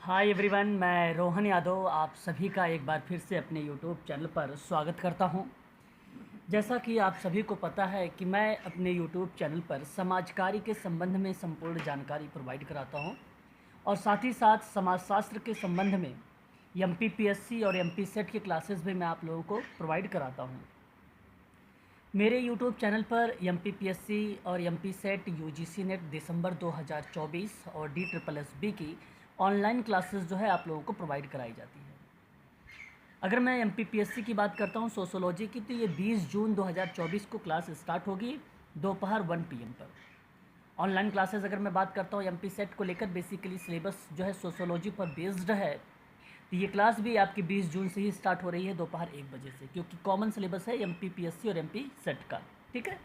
Hi everyone, मैं रोहन यादव आप सभी का एक बार फिर से अपने यूट्यूब चैनल पर स्वागत करता हूं। जैसा कि आप सभी को पता है कि मैं अपने यूट्यूब चैनल पर समाज कार्य के संबंध में संपूर्ण जानकारी प्रोवाइड कराता हूं और साथ ही साथ समाजशास्त्र के संबंध में एमपीपीएससी और एमपी सेट की क्लासेस भी मैं आप लोगों को प्रोवाइड कराता हूं। मेरे यूट्यूब चैनल पर एमपीपीएससी और एमपी सेट यूजीसी नेट दिसंबर 2024 और DSSB की ऑनलाइन क्लासेस जो है आप लोगों को प्रोवाइड कराई जाती है। अगर मैं एमपीपीएससी की बात करता हूँ सोशोलॉजी की, तो ये 20 जून 2024 को क्लास स्टार्ट होगी दोपहर 1 PM पर। ऑनलाइन क्लासेस अगर मैं बात करता हूँ एमपी सेट को लेकर, बेसिकली सिलेबस जो है सोशोलॉजी पर बेस्ड है, तो ये क्लास भी आपकी 20 जून से ही स्टार्ट हो रही है दोपहर 1 बजे से, क्योंकि कॉमन सिलेबस है एमपीपीएससी और एमपी सेट का। ठीक है।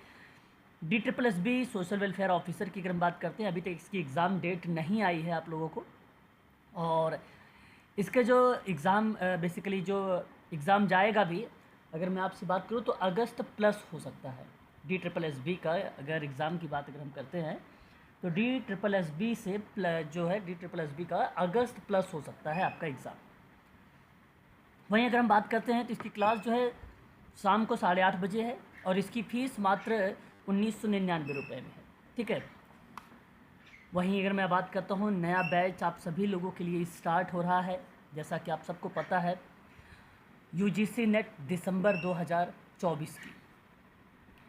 DSSB सोशल वेलफेयर ऑफिसर की अगर हम बात करते हैं, अभी तक इसकी एग्ज़ाम डेट नहीं आई है आप लोगों को, और इसके जो एग्ज़ाम बेसिकली जो एग्ज़ाम जाएगा भी, अगर मैं आपसे बात करूँ तो अगस्त प्लस हो सकता है। DSSB का अगर एग्ज़ाम की बात अगर हम करते हैं तो DSSB से जो है DSSB का अगस्त प्लस हो सकता है आपका एग्ज़ाम। वहीं अगर हम बात करते हैं तो इसकी क्लास जो है शाम को 8:30 बजे है और इसकी फ़ीस मात्र 1999 रुपये में है। ठीक है। वहीं अगर मैं बात करता हूँ, नया बैच आप सभी लोगों के लिए स्टार्ट हो रहा है। जैसा कि आप सबको पता है, यूजीसी नेट दिसंबर 2024 की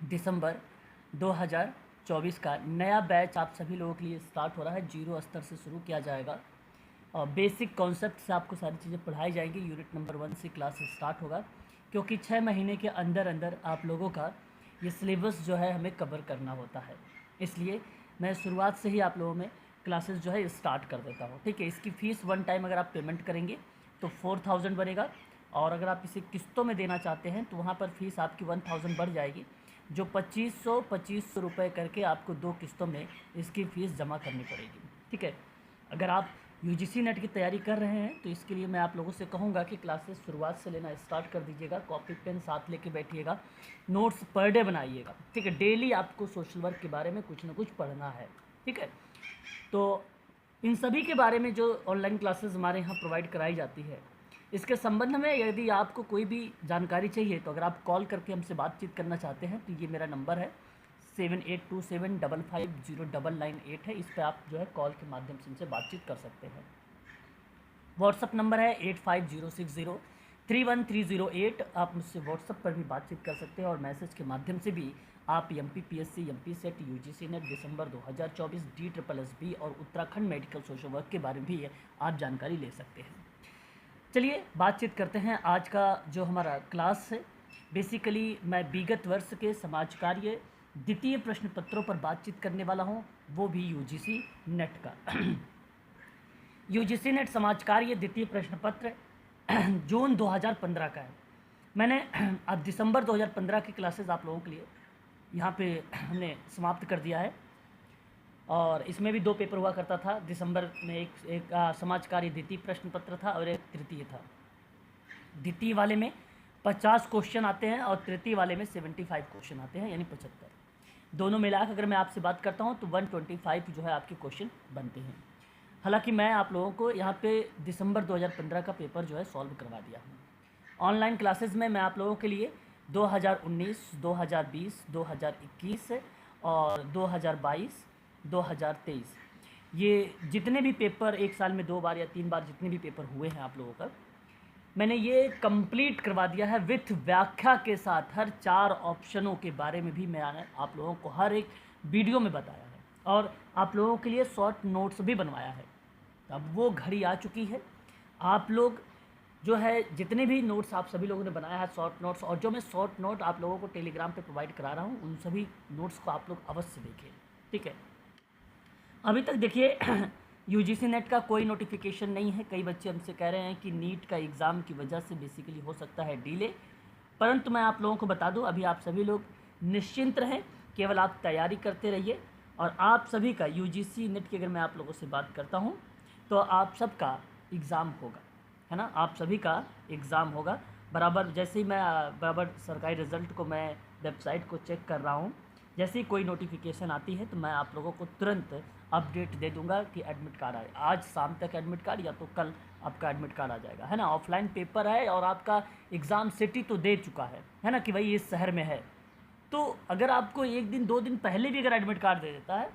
दिसंबर 2024 का नया बैच आप सभी लोगों के लिए स्टार्ट हो रहा है। 0 स्तर से शुरू किया जाएगा और बेसिक कॉन्सेप्ट से आपको सारी चीज़ें पढ़ाई जाएंगी। यूनिट नंबर 1 से क्लास स्टार्ट होगा, क्योंकि 6 महीने के अंदर अंदर आप लोगों का ये सिलेबस जो है हमें कवर करना होता है। इसलिए मैं शुरुआत से ही आप लोगों में क्लासेस जो है स्टार्ट कर देता हूँ। ठीक है। इसकी फ़ीस वन टाइम अगर आप पेमेंट करेंगे तो 4000 बनेगा, और अगर आप इसे किस्तों में देना चाहते हैं तो वहाँ पर फ़ीस आपकी 1000 बढ़ जाएगी, जो 2500 रुपये करके आपको 2 किस्तों में इसकी फ़ीस जमा करनी पड़ेगी। ठीक है। अगर आप यूजीसी नेट की तैयारी कर रहे हैं तो इसके लिए मैं आप लोगों से कहूँगा कि क्लासेस शुरुआत से लेना स्टार्ट कर दीजिएगा। कॉपी पेन साथ लेके बैठिएगा, नोट्स पर डे बनाइएगा। ठीक है। डेली आपको सोशल वर्क के बारे में कुछ ना कुछ पढ़ना है। ठीक है। तो इन सभी के बारे में जो ऑनलाइन क्लासेस हमारे यहाँ प्रोवाइड कराई जाती है, इसके संबंध में यदि आपको कोई भी जानकारी चाहिए तो अगर आप कॉल करके हमसे बातचीत करना चाहते हैं तो ये मेरा नंबर है 7827550998 है। इस पर आप जो है कॉल के माध्यम से इनसे बातचीत कर सकते हैं। व्हाट्सअप नंबर है 8506031308। आप मुझसे व्हाट्सअप पर भी बातचीत कर सकते हैं और मैसेज के माध्यम से भी आप MPPSC, MP SET, UGC NET दिसंबर 2024, DSSB और उत्तराखंड मेडिकल सोशल वर्क के बारे में भी आप जानकारी ले सकते हैं। चलिए बातचीत करते हैं आज का जो हमारा क्लास है। बेसिकली मैं विगत वर्ष के समाज कार्य द्वितीय प्रश्न पत्रों पर बातचीत करने वाला हूं, वो भी यूजीसी नेट का। यूजीसी नेट समाज कार्य द्वितीय प्रश्न पत्र जून 2015 का है। मैंने अब दिसंबर 2015 की क्लासेस आप लोगों के लिए यहाँ पे हमने समाप्त कर दिया है, और इसमें भी 2 पेपर हुआ करता था। दिसंबर में एक समाज कार्य द्वितीय प्रश्न पत्र था और एक तृतीय था। द्वितीय वाले में 50 क्वेश्चन आते हैं और तृतीय वाले में 75 क्वेश्चन आते हैं, यानी 75। दोनों मिलाकर अगर मैं आपसे बात करता हूँ तो 125 जो है आपके क्वेश्चन बनते हैं। हालांकि मैं आप लोगों को यहाँ पे दिसंबर 2015 का पेपर जो है सॉल्व करवा दिया हूँ। ऑनलाइन क्लासेस में मैं आप लोगों के लिए 2019, 2020, 2021 और 2022, 2023 ये जितने भी पेपर एक साल में 2 बार या 3 बार जितने भी पेपर हुए हैं आप लोगों का, मैंने ये कंप्लीट करवा दिया है विथ व्याख्या के साथ। हर 4 ऑप्शनों के बारे में भी मैंने आप लोगों को हर एक वीडियो में बताया है और आप लोगों के लिए शॉर्ट नोट्स भी बनवाया है। अब वो घड़ी आ चुकी है। आप लोग जो है जितने भी नोट्स आप सभी लोगों ने बनाया है शॉर्ट नोट्स, और जो मैं शॉर्ट नोट आप लोगों को टेलीग्राम पे प्रोवाइड करा रहा हूँ, उन सभी नोट्स को आप लोग अवश्य देखें। ठीक है। अभी तक देखिए यूजीसी नेट का कोई नोटिफिकेशन नहीं है। कई बच्चे हमसे कह रहे हैं कि नीट का एग्ज़ाम की वजह से बेसिकली हो सकता है डिले, परंतु मैं आप लोगों को बता दूं, अभी आप सभी लोग निश्चिंत रहें, केवल आप तैयारी करते रहिए। और आप सभी का यूजीसी नेट की अगर मैं आप लोगों से बात करता हूं तो आप सबका एग्ज़ाम होगा, है ना। आप सभी का एग्ज़ाम होगा बराबर। जैसे ही मैं बराबर सरकारी रिज़ल्ट को मैं वेबसाइट को चेक कर रहा हूँ, जैसे ही कोई नोटिफिकेशन आती है तो मैं आप लोगों को तुरंत अपडेट दे दूंगा कि एडमिट कार्ड आए, आज शाम तक एडमिट कार्ड या तो कल आपका एडमिट कार्ड आ जाएगा, है ना। ऑफलाइन पेपर है और आपका एग्ज़ाम सिटी तो दे चुका है ना, कि भाई इस शहर में है। तो अगर आपको 1 दिन 2 दिन पहले भी अगर एडमिट कार्ड दे देता है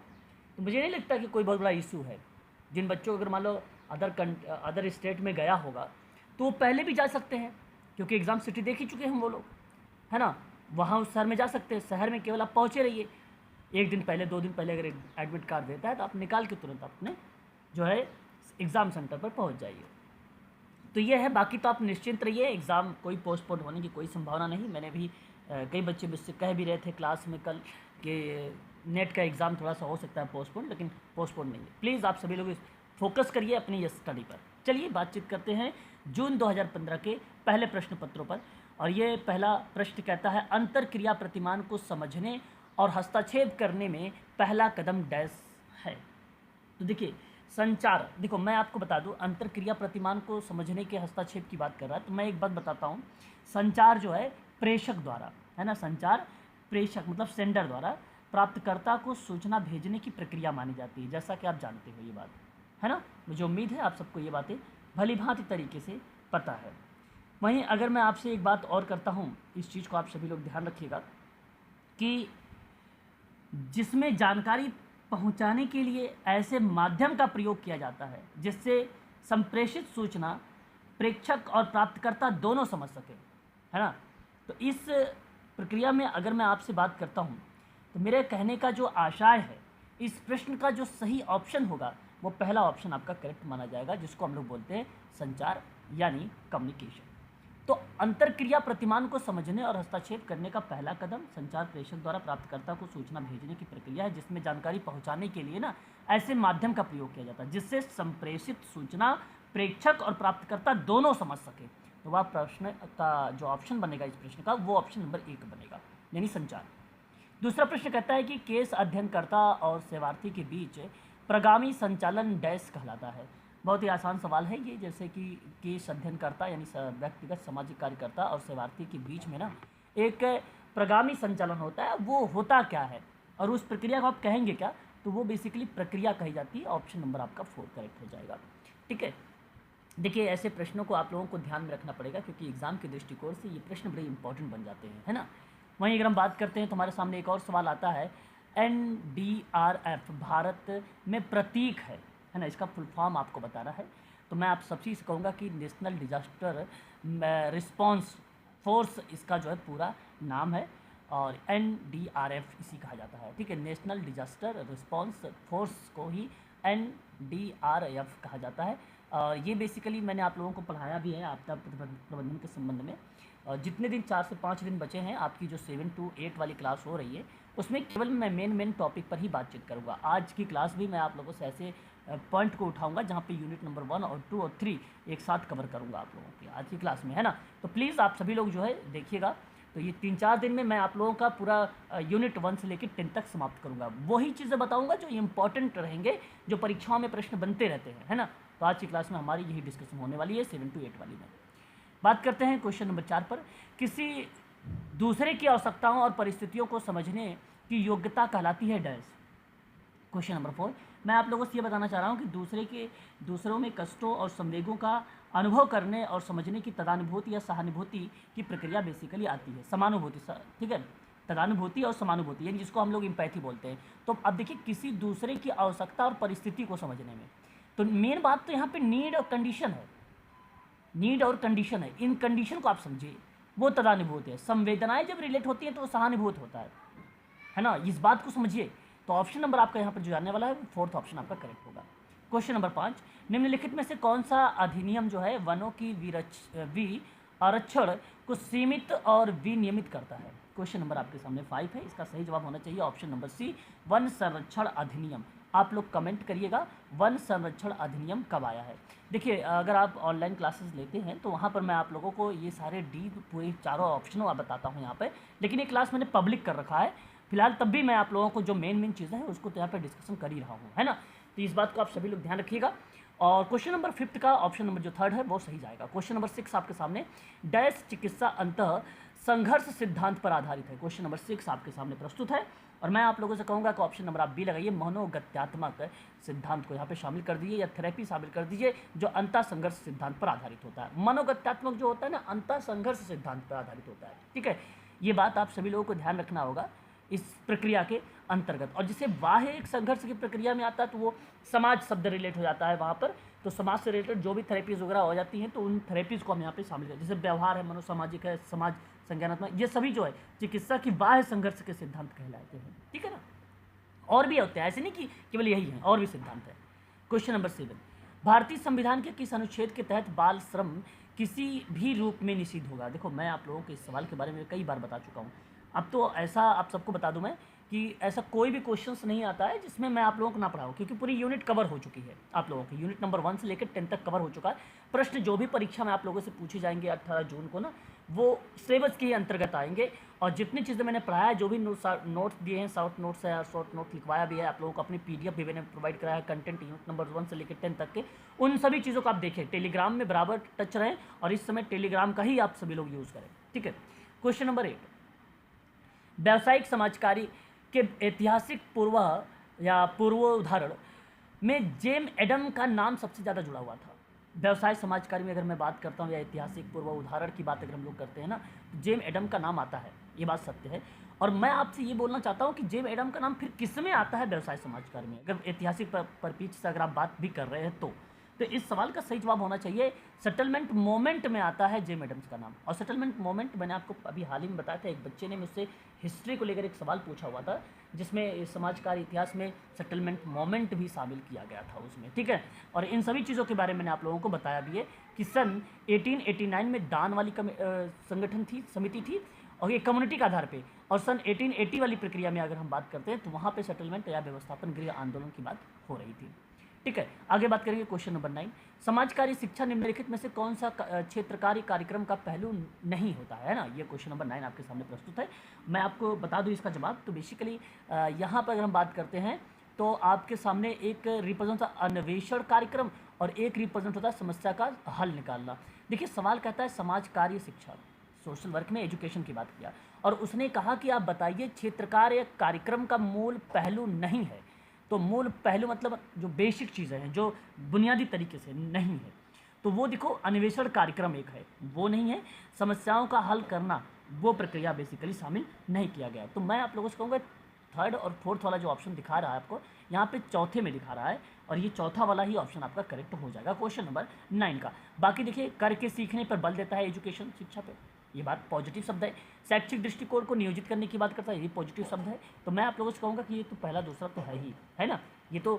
तो मुझे नहीं लगता कि कोई बहुत बड़ा इशू है। जिन बच्चों को अगर मान लो अदर स्टेट में गया होगा तो वो पहले भी जा सकते हैं, क्योंकि एग्ज़ाम सिटी देख ही चुके हैं वो लोग, है ना। वहाँ उस शहर में जा सकते हैं, शहर में केवल आप पहुँचे रहिए। 1 दिन पहले 2 दिन पहले अगर एडमिट कार्ड देता है तो आप निकाल के तुरंत अपने जो है एग्ज़ाम सेंटर पर पहुँच जाइए। तो ये है, बाकी तो आप निश्चिंत रहिए, एग्ज़ाम कोई पोस्टपोन होने की कोई संभावना नहीं। मैंने भी कई बच्चे मुझसे कह भी रहे थे क्लास में कल कि नेट का एग्ज़ाम थोड़ा सा हो सकता है पोस्टपोन, लेकिन पोस्टपोन नहीं है। प्लीज़ आप सभी लोग फोकस करिए अपनी ये स्टडी पर। चलिए बातचीत करते हैं जून 2015 के पहले प्रश्न पत्रों पर। और ये पहला प्रश्न कहता है, अंतर क्रिया प्रतिमान को समझने और हस्तक्षेप करने में पहला कदम डैश है। तो देखिए संचार, देखो मैं आपको बता दूं, अंतर क्रिया प्रतिमान को समझने के हस्तक्षेप की बात कर रहा है तो मैं एक बात बताता हूं। संचार जो है प्रेषक द्वारा, है ना, संचार प्रेषक मतलब सेंडर द्वारा प्राप्तकर्ता को सूचना भेजने की प्रक्रिया मानी जाती है, जैसा कि आप जानते हो ये बात, है ना। मुझे उम्मीद है आप सबको ये बातें भलीभांति तरीके से पता है। वहीं अगर मैं आपसे एक बात और करता हूँ, इस चीज़ को आप सभी लोग ध्यान रखिएगा कि जिसमें जानकारी पहुंचाने के लिए ऐसे माध्यम का प्रयोग किया जाता है जिससे संप्रेषित सूचना प्रेषक और प्राप्तकर्ता दोनों समझ सके, है ना। तो इस प्रक्रिया में अगर मैं आपसे बात करता हूं तो मेरे कहने का जो आशय है, इस प्रश्न का जो सही ऑप्शन होगा वो पहला ऑप्शन आपका करेक्ट माना जाएगा, जिसको हम लोग बोलते हैं संचार यानी कम्युनिकेशन। तो अंतरक्रिया प्रतिमान को समझने और हस्तक्षेप करने का पहला कदम संचार प्रेषक द्वारा प्राप्तकर्ता को सूचना भेजने की प्रक्रिया है, जिसमें जानकारी पहुंचाने के लिए ना ऐसे माध्यम का प्रयोग किया जाता है जिससे संप्रेषित सूचना प्रेषक और प्राप्तकर्ता दोनों समझ सके। तो वह प्रश्न का जो ऑप्शन बनेगा इस प्रश्न का, वो ऑप्शन नंबर 1 बनेगा, यानी संचार। दूसरा प्रश्न कहता है कि केस अध्ययनकर्ता और सेवार्थी के बीच प्रगामी संचालन डैश कहलाता है। बहुत ही आसान सवाल है ये, जैसे कि केस अध्ययनकर्ता यानी व्यक्तिगत सामाजिक कार्यकर्ता और सेवार्थी के बीच में ना एक प्रगामी संचालन होता है, वो होता क्या है और उस प्रक्रिया को आप कहेंगे क्या, तो वो बेसिकली प्रक्रिया कही जाती है। ऑप्शन नंबर आपका 4 करेक्ट हो जाएगा, ठीक है। देखिए ऐसे प्रश्नों को आप लोगों को ध्यान में रखना पड़ेगा क्योंकि एग्जाम के दृष्टिकोण से ये प्रश्न बड़े इंपॉर्टेंट बन जाते हैं, है ना। वहीं अगर हम बात करते हैं तो हमारे सामने एक और सवाल आता है, NDRF भारत में प्रतीक है ना, इसका फुल फॉर्म आपको बताना है। तो मैं आप सबसे से कहूँगा कि नेशनल डिजास्टर रिस्पांस फोर्स इसका जो है पूरा नाम है और NDRF इसी कहा जाता है, ठीक है। नेशनल डिजास्टर रिस्पांस फोर्स को ही NDRF कहा जाता है। और ये बेसिकली मैंने आप लोगों को पढ़ाया भी है आपदा प्रबंधन के संबंध में। और जितने दिन 4 से 5 दिन बचे हैं आपकी जो 7 to 8 वाली क्लास हो रही है, उसमें केवल मैं मेन टॉपिक पर ही बातचीत करूँगा। आज की क्लास भी मैं आप लोगों से ऐसे पॉइंट को उठाऊंगा जहाँ पे यूनिट नंबर 1 और 2 और 3 एक साथ कवर करूँगा आप लोगों की आज की क्लास में, है ना। तो प्लीज़ आप सभी लोग जो है देखिएगा। तो ये 3-4 दिन में मैं आप लोगों का पूरा यूनिट 1 से लेकर 10 तक समाप्त करूँगा। वही चीज़ें बताऊँगा जो इंपॉर्टेंट रहेंगे, जो परीक्षाओं में प्रश्न बनते रहते हैं, है ना। तो आज की क्लास में हमारी यही डिस्कशन होने वाली है 7 to 8 वाली में। बात करते हैं क्वेश्चन नंबर 4 पर। किसी दूसरे की आवश्यकताओं और परिस्थितियों को समझने की योग्यता कहलाती है डैश। क्वेश्चन नंबर 4, मैं आप लोगों से ये बताना चाह रहा हूँ कि दूसरों में कष्टों और संवेगों का अनुभव करने और समझने की तदानुभूति या सहानुभूति की प्रक्रिया बेसिकली आती है। समानुभूति, ठीक है, तदानुभूति और समानुभूति यानी जिसको हम लोग एम्पैथी बोलते हैं। तो अब देखिए किसी दूसरे की आवश्यकता और परिस्थिति को समझने में, तो मेन बात तो यहाँ पे नीड और कंडीशन है, नीड और कंडीशन है। इन कंडीशन को आप समझिए, वो तदानुभूति है। संवेदनाएं जब रिलेट होती हैं तो वो सहानुभूत होता है ना, इस बात को समझिए। तो ऑप्शन नंबर आपका यहाँ पर जो जानने वाला है 4th ऑप्शन आपका करेक्ट होगा। क्वेश्चन नंबर 5, निम्नलिखित में से कौन सा अधिनियम जो है वनों की आरक्षण को सीमित और विनियमित करता है। क्वेश्चन नंबर आपके सामने 5 है, इसका सही जवाब होना चाहिए ऑप्शन नंबर सी, वन संरक्षण अधिनियम। आप लोग कमेंट करिएगा वन संरक्षण अधिनियम कब आया है। देखिए अगर आप ऑनलाइन क्लासेस लेते हैं तो वहाँ पर मैं आप लोगों को ये सारे पूरे चारों ऑप्शनों आप बताता हूँ यहाँ पे, लेकिन ये क्लास मैंने पब्लिक कर रखा है फिलहाल, तब भी मैं आप लोगों को जो मेन चीज़ें हैं उसको तो यहाँ पर डिस्कशन कर ही रहा हूँ, है ना। तो इस बात को आप सभी लोग ध्यान रखिएगा। और क्वेश्चन नंबर 5 का ऑप्शन नंबर जो 3rd है वो सही जाएगा। क्वेश्चन नंबर 6 आपके सामने, डैश चिकित्सा अंतः संघर्ष सिद्धांत पर आधारित है। क्वेश्चन नंबर 6 आपके सामने प्रस्तुत है और मैं आप लोगों से कहूँगा कि ऑप्शन नंबर आप बी लगाइए, मनोगत्यात्मक सिद्धांत को यहाँ पे शामिल कर दीजिए या थेरेपी शामिल कर दीजिए, जो अंतर संघर्ष सिद्धांत पर आधारित होता है। मनोगत्यात्मक जो होता है ना, अंतर संघर्ष सिद्धांत पर आधारित होता है। ठीक है, ये बात आप सभी लोगों को ध्यान रखना होगा इस प्रक्रिया के अंतर्गत। और जिसे बाह्य एक संघर्ष की प्रक्रिया में आता है तो वो समाज शब्द रिलेट हो जाता है वहाँ पर, तो समाज से रिलेटेड जो भी थेरेपीज वगैरह हो जाती हैं तो उन थेरेपीज़ को हम यहाँ पे शामिल करें, जैसे व्यवहार है, मनोसामाजिक है, समाज संज्ञानात्मक, ये सभी जो है चिकित्सा की बाह्य संघर्ष के सिद्धांत कहलाते हैं। ठीक है ना, और भी होते हैं, ऐसे नहीं कि केवल यही है, और भी सिद्धांत है। क्वेश्चन नंबर 7, भारतीय संविधान के किस अनुच्छेद के तहत बाल श्रम किसी भी रूप में निषिद्ध होगा? देखो, मैं आप लोगों को इस सवाल के बारे में कई बार बता चुका हूँ। अब तो ऐसा आप सबको बता दूं मैं कि ऐसा कोई भी क्वेश्चंस नहीं आता है जिसमें मैं आप लोगों को ना पढ़ाऊँ, क्योंकि पूरी यूनिट कवर हो चुकी है। आप लोगों की यूनिट नंबर 1 से लेकर 10 तक कवर हो चुका है। प्रश्न जो भी परीक्षा में आप लोगों से पूछे जाएंगे 18 जून को ना, वो सिलेबस के ही अंतर्गत आएंगे। और जितनी चीज़ें मैंने पढ़ाया, जो भी नोट्स दिए हैं, शॉर्ट नोट्स है, शॉर्ट नोट लिखवाया भी है आप लोगों को, अपनी PDF भी मैंने प्रोवाइड कराया है, कंटेंट यूनिट नंबर 1 से लेकर 10 तक के, उन सभी चीज़ों को आप देखें। टेलीग्राम में बराबर टच रहें और इस समय टेलीग्राम का ही आप सभी लोग यूज़ करें। ठीक है, क्वेश्चन नंबर 8, व्यावसायिक समाजकारी के ऐतिहासिक पूर्वोदाहरण में जेम एडम का नाम सबसे ज़्यादा जुड़ा हुआ था। व्यवसाय समाजकारी में अगर मैं बात करता हूँ या ऐतिहासिक पूर्वोदाहरण की बात अगर हम लोग करते हैं ना, तो जेम एडम का नाम आता है, ये बात सत्य है। और मैं आपसे ये बोलना चाहता हूँ कि जेम एडम का नाम फिर किस में आता है व्यवसाय समाजकारी में, अगर ऐतिहासिक परिप्रेक्ष्य से अगर आप बात भी कर रहे हैं तो इस सवाल का सही जवाब होना चाहिए सेटलमेंट मोमेंट में आता है जेम एडम्स का नाम। और सेटलमेंट मोमेंट मैंने आपको अभी हाल ही में बताया था, एक बच्चे ने मुझसे हिस्ट्री को लेकर एक सवाल पूछा हुआ था, जिसमें समाजकारी इतिहास में सेटलमेंट मोमेंट भी शामिल किया गया था उसमें। ठीक है, और इन सभी चीज़ों के बारे में मैंने आप लोगों को बताया भी है कि सन 1889 में दान वाली संगठन थी, समिति थी, और ये कम्युनिटी के आधार पे, और सन 1880 वाली प्रक्रिया में अगर हम बात करते हैं तो वहाँ पे सेटलमेंट या व्यवस्थापन गृह आंदोलन की बात हो रही थी। ठीक है, आगे बात करेंगे क्वेश्चन नंबर 9, समाजकारी शिक्षा निम्नलिखित में से कौन सा क्षेत्रकारी कार्यक्रम का पहलू नहीं होता है ना? ये क्वेश्चन नंबर 9 आपके सामने प्रस्तुत है। मैं आपको बता दूं इसका जवाब। तो बेसिकली यहाँ पर अगर हम बात करते हैं तो आपके सामने एक रिप्रेजेंट होता है अन्वेषण कार्यक्रम और एक रिप्रेजेंट होता है समस्या का हल निकालना। देखिए, सवाल कहता है समाज कार्य शिक्षा, सोशल वर्क में एजुकेशन की बात किया, और उसने कहा कि आप बताइए क्षेत्र कार्य कार्यक्रम का मूल पहलू नहीं है। तो मूल पहलू मतलब जो बेसिक चीज़ें हैं, जो बुनियादी तरीके से नहीं है, तो वो देखो अन्वेषण कार्यक्रम एक है, वो नहीं है। समस्याओं का हल करना, वो प्रक्रिया बेसिकली शामिल नहीं किया गया। तो मैं आप लोगों से कहूँगा 3rd और 4th वाला जो ऑप्शन दिखा रहा है आपको यहाँ पे, चौथे में दिखा रहा है, और ये चौथा वाला ही ऑप्शन आपका करेक्ट हो जाएगा क्वेश्चन नंबर 9 का। बाकी देखिए, करके सीखने पर बल देता है एजुकेशन, शिक्षा पे, ये बात पॉजिटिव शब्द है। शैक्षिक दृष्टिकोण को नियोजित करने की बात करता है, ये पॉजिटिव शब्द है। तो मैं आप लोगों से कहूँगा कि ये तो पहला दूसरा तो है ही, है ना, ये तो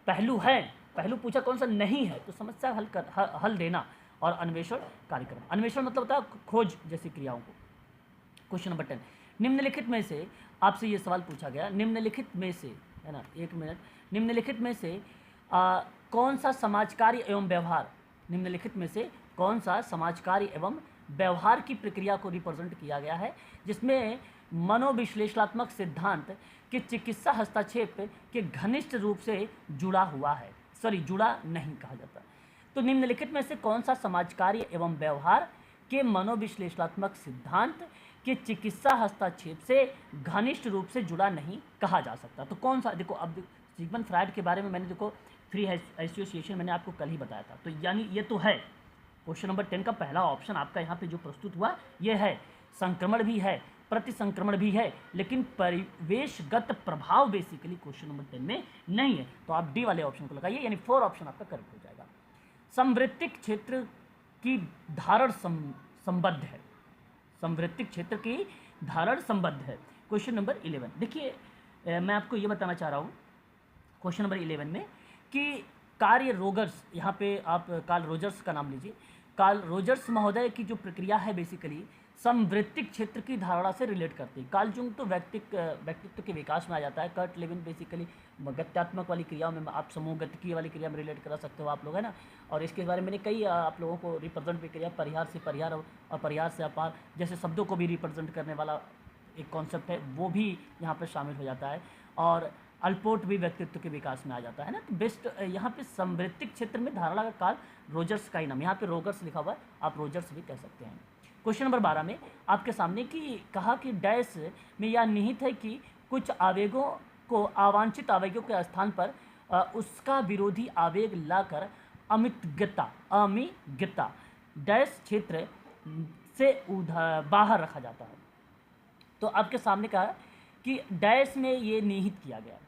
पहलू है। पहलू पूछा कौन सा नहीं है, तो समस्या हल देना और अन्वेषण कार्यक्रम। अन्वेषण मतलब होता है खोज जैसी क्रियाओं को। क्वेश्चन नंबर 10, निम्नलिखित में से आपसे ये सवाल पूछा गया, निम्नलिखित में से, है ना, एक मिनट, निम्नलिखित में से कौन सा समाजकारी एवं व्यवहार, निम्नलिखित में से कौन सा समाजकारी एवं व्यवहार की प्रक्रिया को रिप्रेजेंट किया गया है जिसमें मनोविश्लेषणात्मक सिद्धांत के चिकित्सा हस्तक्षेप के घनिष्ठ रूप से जुड़ा हुआ है, जुड़ा नहीं कहा जाता। तो निम्नलिखित में से कौन सा समाजकारी एवं व्यवहार के मनोविश्लेषणात्मक सिद्धांत के चिकित्सा हस्तक्षेप से घनिष्ठ रूप से जुड़ा नहीं कहा जा सकता? तो कौन सा, देखो अब सिगमंड फ्रायड के बारे में मैंने देखो फ्री एसोसिएशन मैंने आपको कल ही बताया था, तो यानी ये तो है। क्वेश्चन नंबर 10 का पहला ऑप्शन आपका यहाँ पे जो प्रस्तुत हुआ ये है, संक्रमण भी है, प्रतिसंक्रमण भी है, लेकिन परिवेशगत प्रभाव बेसिकली क्वेश्चन नंबर 10 में नहीं है। तो आप डी वाले ऑप्शन को लगाइए, यानी 4 ऑप्शन आपका करेक्ट हो जाएगा। समवृत्तिक क्षेत्र की धारण संबद्ध है, समवृत्तिक क्षेत्र की धारण संबद्ध है। क्वेश्चन नंबर 11 देखिए, मैं आपको ये बताना चाह रहा हूँ क्वेश्चन नंबर 11 में कि कार्य रोजर्स, यहाँ पे आप कार्ल रोजर्स का नाम लीजिए, कार्ल रोजर्स महोदय की जो प्रक्रिया है बेसिकली समवृत्तिक क्षेत्र की धारणा से रिलेट करती है। कार्ल जुंग तो व्यक्तित्व के विकास में आ जाता है, कर्ट लेविन बेसिकली गत्यात्मक वाली क्रियाओं में, आप समूह गतिकीय वाली क्रिया में रिलेट करा सकते हो आप लोग, है ना। और इसके बारे में मैंने कई आप लोगों को रिप्रेजेंट भी किया, परिहार से परिहार और परिहार से अपार जैसे शब्दों को भी रिप्रेजेंट करने वाला एक कॉन्सेप्ट है, वो भी यहाँ पर शामिल हो जाता है। और अल्पोर्ट भी व्यक्तित्व के विकास में आ जाता है ना। तो बेस्ट यहाँ पे समवृत्तिक क्षेत्र में धारणा का कार्ल रोजर्स का ही नाम, यहाँ पे रोजर्स लिखा हुआ है, आप रोजर्स भी कह सकते हैं। क्वेश्चन नंबर 12 में आपके सामने कि कहा कि डैश में यह निहित है कि कुछ आवेगों को अवांछित आवेगों के स्थान पर उसका विरोधी आवेग लाकर अमिज्ञता डैश क्षेत्र से बाहर रखा जाता है। तो आपके सामने कहा कि डैश में ये निहित किया गया,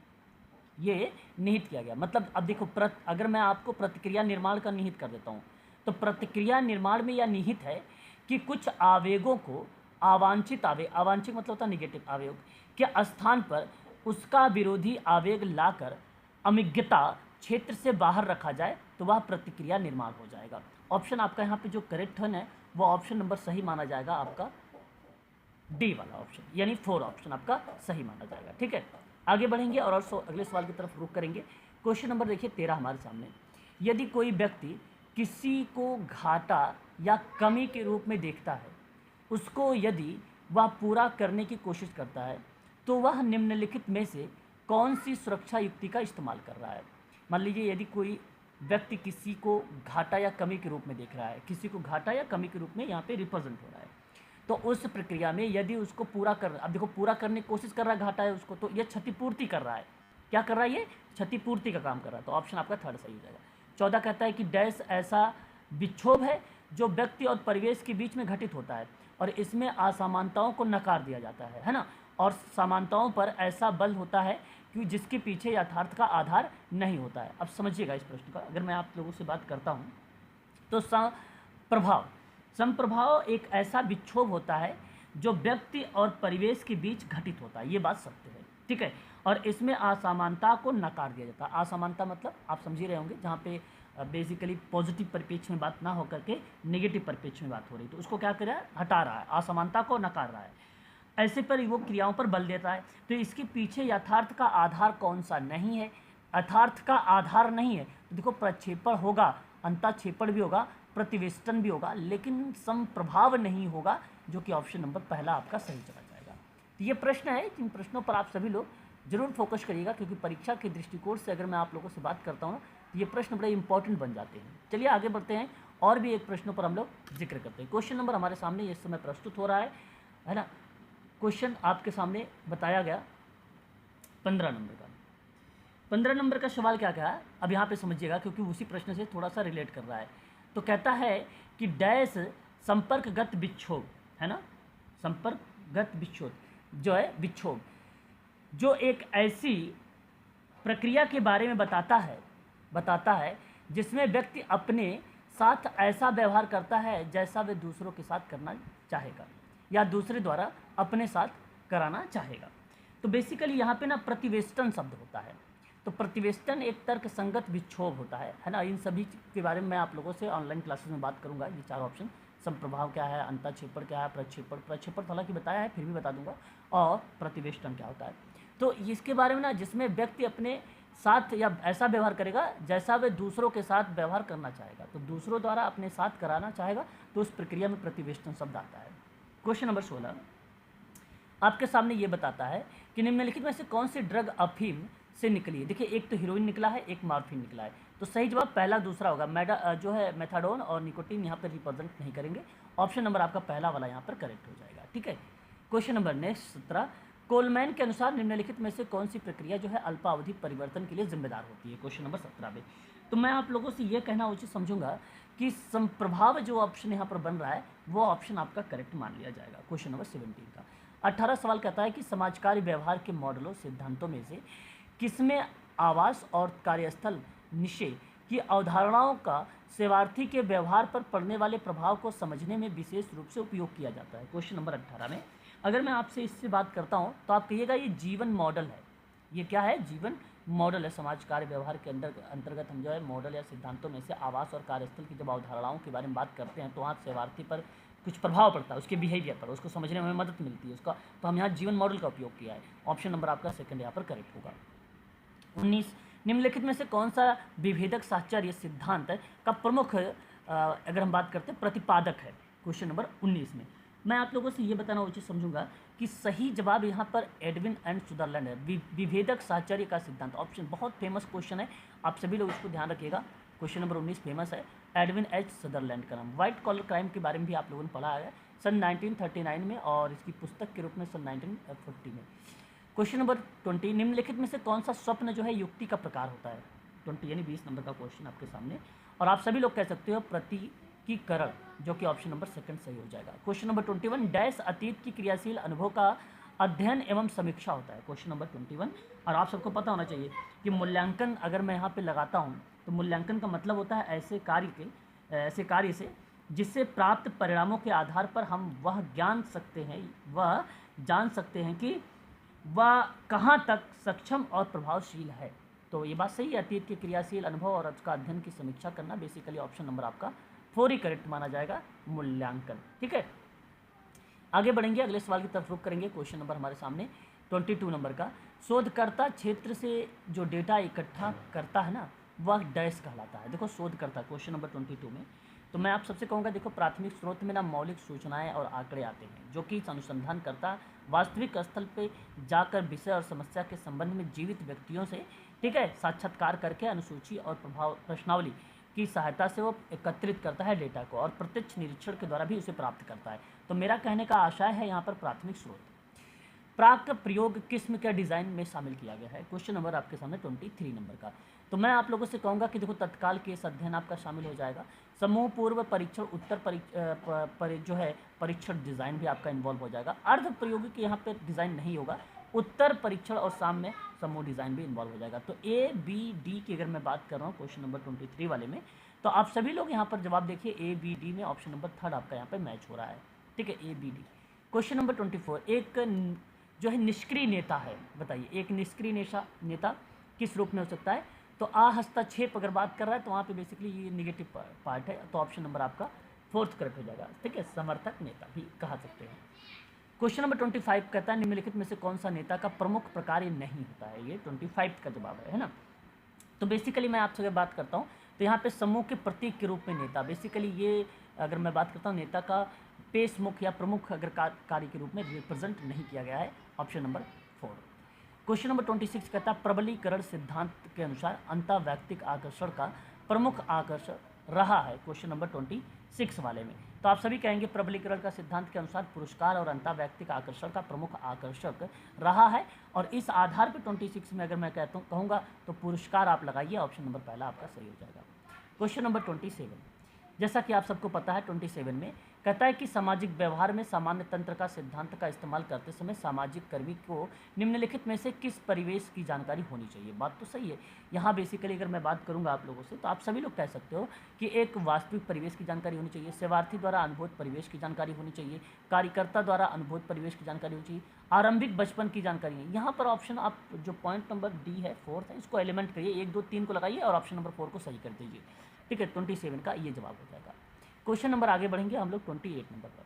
ये निहित किया गया मतलब अब देखो अगर मैं आपको प्रतिक्रिया निर्माण का निहित कर देता हूँ तो प्रतिक्रिया निर्माण में यह निहित है कि कुछ आवेगों को अवांछित मतलब होता है निगेटिव आवेग के स्थान पर उसका विरोधी आवेग लाकर अमिज्ञता क्षेत्र से बाहर रखा जाए तो वह प्रतिक्रिया निर्माण हो जाएगा। ऑप्शन आपका यहाँ पे जो करेक्ट है वो ऑप्शन नंबर सही माना जाएगा, आपका डी वाला ऑप्शन, यानी 4 ऑप्शन आपका सही माना जाएगा। ठीक है, आगे बढ़ेंगे और अगले सवाल की तरफ रुख करेंगे। क्वेश्चन नंबर देखिए 13 हमारे सामने, यदि कोई व्यक्ति किसी को घाटा या कमी के रूप में देखता है, उसको यदि वह पूरा करने की कोशिश करता है तो वह निम्नलिखित में से कौन सी सुरक्षा युक्ति का इस्तेमाल कर रहा है। मान लीजिए यदि कोई व्यक्ति किसी को घाटा या कमी के रूप में देख रहा है, किसी को घाटा या कमी के रूप में यहाँ पे रिप्रेजेंट हो रहा है, तो उस प्रक्रिया में यदि उसको पूरा कर, अब देखो पूरा करने की कोशिश कर रहा है, घाटा है उसको, तो ये क्षतिपूर्ति कर रहा है। क्या कर रहा है? ये क्षतिपूर्ति का काम कर रहा है। तो ऑप्शन आपका 3 सही हो जाएगा। 14 कहता है कि डैश ऐसा विक्षोभ है जो व्यक्ति और परिवेश के बीच में घटित होता है और इसमें असमानताओं को नकार दिया जाता है ना, और समानताओं पर ऐसा बल होता है कि जिसके पीछे यथार्थ का आधार नहीं होता है। अब समझिएगा इस प्रश्न का, अगर मैं आप लोगों से बात करता हूँ तो संप्रभाव एक ऐसा विक्षोभ होता है जो व्यक्ति और परिवेश के बीच घटित होता है, ये बात सत्य है। ठीक है, और इसमें असमानता को नकार दिया जाता है। असमानता मतलब आप समझ ही रहे होंगे, जहाँ पे बेसिकली पॉजिटिव परिप्रेक्ष्य में बात ना होकर के नेगेटिव परिप्रेक्ष्य में बात हो रही, तो उसको क्या कर रहा है? हटा रहा है, असमानता को नकार रहा है, ऐसे पर वो क्रियाओं पर बल देता है। तो इसके पीछे यथार्थ का आधार कौन सा नहीं है? यथार्थ का आधार नहीं है तो देखो प्रक्षेपण होगा, अंतःक्षेपण भी होगा, प्रतिवेष्टन भी होगा, लेकिन समप्रभाव नहीं होगा, जो कि ऑप्शन नंबर पहला आपका सही चला जाएगा। तो ये प्रश्न है, जिन प्रश्नों पर आप सभी लोग जरूर फोकस करिएगा, क्योंकि परीक्षा के दृष्टिकोण से अगर मैं आप लोगों से बात करता हूँ तो ये प्रश्न बड़े इंपॉर्टेंट बन जाते हैं। चलिए आगे बढ़ते हैं और भी एक प्रश्नों पर हम लोग जिक्र करते हैं। क्वेश्चन नंबर हमारे सामने इस समय प्रस्तुत हो रहा है ना। क्वेश्चन आपके सामने बताया गया 15 नंबर का। 15 नंबर का सवाल क्या क्या है अब यहाँ पे समझिएगा, क्योंकि उसी प्रश्न से थोड़ा सा रिलेट कर रहा है। तो कहता है कि डैश संपर्कगत विक्षोभ है ना, संपर्कगत विक्षोभ जो है विक्षोभ जो एक ऐसी प्रक्रिया के बारे में बताता है जिसमें व्यक्ति अपने साथ ऐसा व्यवहार करता है जैसा वे दूसरों के साथ करना चाहेगा या दूसरे द्वारा अपने साथ कराना चाहेगा। तो बेसिकली यहाँ पे ना प्रतिवेष्टन शब्द होता है। तो प्रतिवेष्टन एक तर्क संगत विक्षोभ होता है ना। इन सभी के बारे में मैं आप लोगों से ऑनलाइन क्लासेस में बात करूँगा। ये 4 ऑप्शन, संप्रभाव क्या है, अंतःक्षेपण क्या है, प्रक्षेपण हालांकि बताया है फिर भी बता दूंगा, और प्रतिवेष्टन क्या होता है। तो इसके बारे में ना, जिसमें व्यक्ति अपने साथ या ऐसा व्यवहार करेगा जैसा वे दूसरों के साथ व्यवहार करना चाहेगा, तो दूसरों द्वारा अपने साथ कराना चाहेगा, तो उस प्रक्रिया में प्रतिवेष्टन शब्द आता है। क्वेश्चन नंबर 16 आपके सामने ये बताता है कि निम्नलिखित में से कौन सी ड्रग अफीम से निकली है। देखिए, एक तो हीरोइन निकला है, एक मॉर्फिन निकला है। तो सही जवाब पहला दूसरा होगा। जो है मेथाडोन और निकोटीन यहाँ पर रिप्रेजेंट नहीं करेंगे। ऑप्शन नंबर आपका पहला वाला यहाँ पर करेक्ट हो जाएगा। ठीक है, क्वेश्चन नंबर नेक्स्ट 17 कोलमैन के अनुसार निम्नलिखित में से कौन सी प्रक्रिया जो है अल्पावधि परिवर्तन के लिए जिम्मेदार होती है। क्वेश्चन नंबर 17 में तो मैं आप लोगों से ये कहना उचित समझूंगा कि संप्रभाव जो ऑप्शन यहाँ पर बन रहा है वो ऑप्शन आपका करेक्ट मान लिया जाएगा। क्वेश्चन नंबर 17 का 18 सवाल कहता है कि समाजकारी व्यवहार के मॉडलों सिद्धांतों में से किसमें आवास और कार्यस्थल निषेध की अवधारणाओं का सेवार्थी के व्यवहार पर पड़ने वाले प्रभाव को समझने में विशेष रूप से उपयोग किया जाता है। क्वेश्चन नंबर 18 में अगर मैं आपसे इससे बात करता हूँ तो आप कहिएगा ये जीवन मॉडल है। ये क्या है? जीवन मॉडल है। समाज कार्य व्यवहार के अंतर्गत हम जो है मॉडल या सिद्धांतों में से आवास और कार्यस्थल की जब अवधारणाओं के बारे में बात करते हैं तो वहाँ सेवार्थी पर कुछ प्रभाव पड़ता है, उसके बिहेवियर पर, उसको समझने में मदद मिलती है उसका, तो हम यहाँ जीवन मॉडल का उपयोग किया है। ऑप्शन नंबर आपका सेकंड यहाँ पर करेक्ट होगा। 19 निम्नलिखित में से कौन सा विभेदक साहचर्य सिद्धांत का प्रमुख अगर हम बात करते हैं प्रतिपादक है। क्वेश्चन नंबर 19 में मैं आप लोगों से ये बताना उचित समझूंगा कि सही जवाब यहाँ पर एडविन एंड सुदरलैंड है। विभेदक साहचर्य का सिद्धांत ऑप्शन बहुत फेमस क्वेश्चन है, आप सभी लोग इसको ध्यान रखिएगा। क्वेश्चन नंबर 19 फेमस है। एडविन एच सदरलैंड का नाम। व्हाइट कॉलर क्राइम के बारे में भी आप लोगों ने पढ़ा है सन 1939 में और इसकी पुस्तक के रूप में सन 1940 में। क्वेश्चन नंबर 20, निम्नलिखित में से कौन सा स्वप्न जो है युक्ति का प्रकार होता है? 20 यानी 20 नंबर का क्वेश्चन आपके सामने, और आप सभी लोग कह सकते हो प्रतीकीकरण, जो कि ऑप्शन नंबर सेकंड सही हो जाएगा। क्वेश्चन नंबर 21, डैश अतीत की क्रियाशील अनुभव का अध्ययन एवं समीक्षा होता है। क्वेश्चन नंबर 21, और आप सबको पता होना चाहिए कि मूल्यांकन अगर मैं यहाँ पे लगाता हूँ तो मूल्यांकन का मतलब होता है ऐसे कार्य से जिससे प्राप्त परिणामों के आधार पर हम वह जान सकते हैं कि वह कहाँ तक सक्षम और प्रभावशील है। तो ये बात सही है, अतीत के क्रियाशील अनुभव और उसका अध्ययन की समीक्षा करना। बेसिकली ऑप्शन नंबर आपका 4 ही करेक्ट माना जाएगा, मूल्यांकन। ठीक है, आगे बढ़ेंगे, अगले सवाल की तरफ रुख करेंगे। क्वेश्चन नंबर हमारे सामने 22 नंबर का, शोधकर्ता क्षेत्र से जो डेटा इकट्ठा करता है ना, वह डैश कहलाता है। देखो शोधकर्ता क्वेश्चन नंबर 22 में, तो मैं आप सबसे कहूँगा, देखो प्राथमिक स्रोत में ना मौलिक सूचनाएं और आंकड़े आते हैं जो कि अनुसंधानकर्ता वास्तविक स्थल पे जाकर विषय और समस्या के संबंध में जीवित व्यक्तियों से, ठीक है, साक्षात्कार करके अनुसूची और प्रश्नावली की सहायता से वो एकत्रित करता है डेटा को और प्रत्यक्ष निरीक्षण के द्वारा भी उसे प्राप्त करता है। तो मेरा कहने का आशय है यहाँ पर प्राथमिक स्रोत। प्राक प्रयोग किस्म के डिज़ाइन में शामिल किया गया है। क्वेश्चन नंबर आपके सामने 23 नंबर का, तो मैं आप लोगों से कहूँगा कि देखो तत्काल केस अध्ययन आपका शामिल हो जाएगा, समूह पूर्व परीक्षण, उत्तर जो है परीक्षण डिज़ाइन भी आपका इन्वॉल्व हो जाएगा। अर्ध प्रयोगिक यहाँ पे डिज़ाइन नहीं होगा, उत्तर परीक्षण और शाम में समूह डिज़ाइन भी इन्वॉल्व हो जाएगा। तो ए बी डी की अगर मैं बात कर रहा हूँ क्वेश्चन नंबर 23 वाले में, तो आप सभी लोग यहाँ पर जवाब देखिए, ए बी डी में ऑप्शन नंबर 3 आपका यहाँ पर मैच हो रहा है। ठीक है, A B D. Question number 24, एक जो है निष्क्रिय नेता है, बताइए एक निष्क्रिय नेता किस रूप में हो सकता है? तो हस्तक्षेप अगर बात कर रहा है तो वहाँ पे बेसिकली ये निगेटिव पार्ट है, तो ऑप्शन नंबर आपका 4th करेक्ट हो जाएगा। ठीक है, समर्थक नेता भी कहा सकते हैं। क्वेश्चन नंबर 25 कहता है निम्नलिखित में से कौन सा नेता का प्रमुख प्रकार ये नहीं होता है? ये 25 का जवाब है ना। तो बेसिकली मैं आपसे बात करता हूँ तो यहाँ पे समूह के प्रतीक के रूप में नेता, बेसिकली ये अगर मैं बात करता हूँ नेता का पेश मुख या प्रमुख अगर कार्य के रूप में रिप्रेजेंट नहीं किया गया है, ऑप्शन नंबर 4। क्वेश्चन नंबर 26 कहता है प्रबलीकरण सिद्धांत के अनुसार अंतःवैयक्तिक आकर्षण का प्रमुख आकर्षण रहा है। क्वेश्चन नंबर 26 वाले में, तो आप सभी कहेंगे प्रबलीकरण का सिद्धांत के अनुसार पुरस्कार और अंतःवैयक्तिक आकर्षण का प्रमुख आकर्षक रहा है, और इस आधार पर 26 में अगर मैं कहूँगा तो पुरस्कार आप लगाइए, ऑप्शन नंबर पहला आपका सही हो जाएगा। क्वेश्चन नंबर 27, जैसा कि आप सबको पता है 27 में कहता है कि सामाजिक व्यवहार में सामान्य तंत्र का सिद्धांत का इस्तेमाल करते समय सामाजिक कर्मी को निम्नलिखित में से किस परिवेश की जानकारी होनी चाहिए? बात तो सही है, यहाँ बेसिकली अगर मैं बात करूँगा आप लोगों से तो आप सभी लोग कह सकते हो कि एक वास्तविक परिवेश की जानकारी होनी चाहिए, सेवार्थी द्वारा अनुभूत परिवेश की जानकारी होनी चाहिए, कार्यकर्ता द्वारा अनुभूत परिवेश की जानकारी होनी चाहिए, आरंभिक बचपन की जानकारी है। यहाँ पर ऑप्शन आप जो पॉइंट नंबर डी है 4th है, इसको एलिमेंट करिए, 1 2 3 को लगाइए और ऑप्शन नंबर 4 को सही कर दीजिए। ठीक है, 27 का ये जवाब हो जाएगा। क्वेश्चन नंबर आगे बढ़ेंगे हम लोग 28 नंबर पर।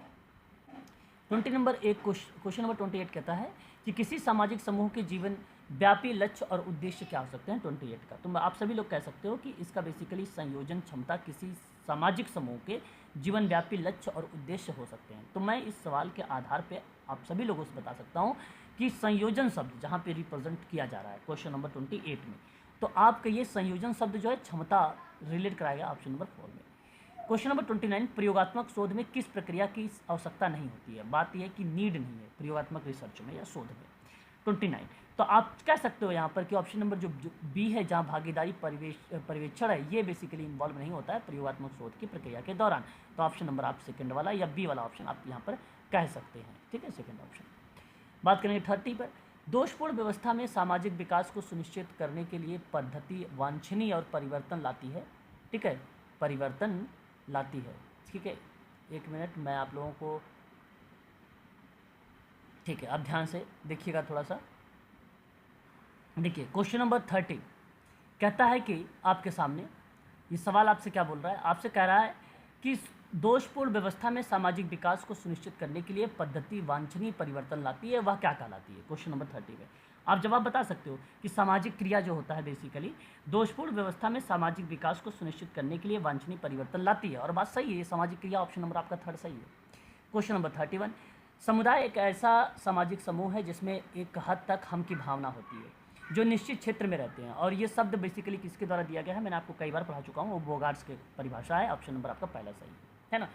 20 नंबर एक क्वेश्चन नंबर 28 कहता है कि किसी सामाजिक समूह के जीवन व्यापी लक्ष्य और उद्देश्य क्या हो सकते हैं 28 का? तो आप सभी लोग कह सकते हो कि इसका बेसिकली संयोजन क्षमता किसी सामाजिक समूह के जीवन व्यापी लक्ष्य और उद्देश्य हो सकते हैं। तो मैं इस सवाल के आधार पर आप सभी लोगों से बता सकता हूँ कि संयोजन शब्द जहाँ पे रिप्रेजेंट किया जा रहा है क्वेश्चन नंबर 28 में, तो आपका ये संयोजन शब्द जो है क्षमता रिलेट कराएगा ऑप्शन नंबर 4 में। क्वेश्चन नंबर 29, प्रयोगात्मक शोध में किस प्रक्रिया की आवश्यकता नहीं होती है? बात यह है कि नीड नहीं है प्रयोगात्मक रिसर्च में या शोध में। 29, तो आप कह सकते हो यहाँ पर कि ऑप्शन नंबर जो बी है जहाँ भागीदारी पर्यवेक्षण है, ये बेसिकली इन्वॉल्व नहीं होता है प्रयोगात्मक शोध की प्रक्रिया के दौरान। तो ऑप्शन नंबर आप सेकंड वाला या बी वाला ऑप्शन आप यहाँ पर कह सकते हैं। ठीक है, सेकंड ऑप्शन। बात करेंगे 30 पर, दोषपूर्ण व्यवस्था में सामाजिक विकास को सुनिश्चित करने के लिए पद्धति वांछनीय और परिवर्तन लाती है। ठीक है, परिवर्तन लाती है। ठीक है, 1 मिनट मैं आप लोगों को, ठीक है आप ध्यान से देखिएगा थोड़ा सा। देखिए क्वेश्चन नंबर 30 कहता है कि आपके सामने ये सवाल आपसे क्या बोल रहा है? आपसे कह रहा है कि दोषपूर्ण व्यवस्था में सामाजिक विकास को सुनिश्चित करने के लिए पद्धति वांछनीय परिवर्तन लाती है, वह क्या कहलाती है? क्वेश्चन नंबर 30 में आप जवाब बता सकते हो कि सामाजिक क्रिया जो होता है बेसिकली दोषपूर्ण व्यवस्था में सामाजिक विकास को सुनिश्चित करने के लिए वांछनीय परिवर्तन लाती है, और बात सही है, सामाजिक क्रिया ऑप्शन नंबर आपका 3rd सही है। क्वेश्चन नंबर 31, समुदाय एक ऐसा सामाजिक समूह है जिसमें एक हद तक हम की भावना होती है। जो निश्चित क्षेत्र में रहते हैं। और ये शब्द बेसिकली किसके द्वारा दिया गया है, मैंने आपको कई बार पढ़ा चुका हूँ, वो बोगार्ट्स की परिभाषा है। ऑप्शन नंबर आपका पहला सही है ना।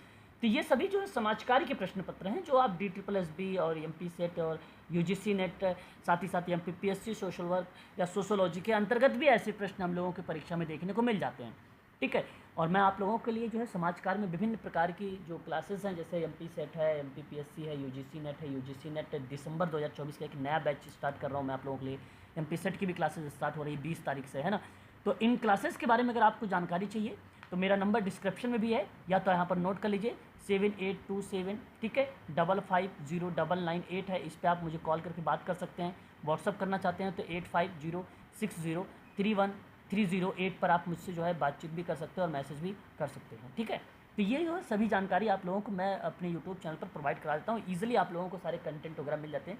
तो ये सभी जो है समाज कार्य के प्रश्न पत्र हैं जो आप DSSB और MP सेट और UGC नेट, साथ ही साथ MPPSC सोशल वर्क या सोशोलॉजी के अंतर्गत भी ऐसे प्रश्न हम लोगों की परीक्षा में देखने को मिल जाते हैं, ठीक है। और मैं आप लोगों के लिए जो है समाज कार्य में विभिन्न प्रकार की जो क्लासेस हैं, जैसे MP सेट है, MPPSC है, UGC नेट है, UGC नेट दिसंबर 2024 का एक नया बैच स्टार्ट कर रहा हूँ मैं आप लोगों के लिए। MP सेट की भी क्लासेस स्टार्ट हो रही है 20 तारीख से, है ना। तो इन क्लासेस के बारे में अगर आपको जानकारी चाहिए तो मेरा नंबर डिस्क्रिप्शन में भी है, या तो यहाँ पर नोट कर लीजिए 7827, ठीक है, 550998 है। इस पर आप मुझे कॉल करके बात कर सकते हैं। व्हाट्सअप करना चाहते हैं तो 8506031308 पर आप मुझसे जो है बातचीत भी कर सकते हैं और मैसेज भी कर सकते हैं, ठीक है। तो ये जो है सभी जानकारी आप लोगों को मैं अपने यूट्यूब चैनल पर प्रोवाइड करा देता हूँ। ईजिली आप लोगों को सारे कंटेंट वगैरह मिल जाते हैं।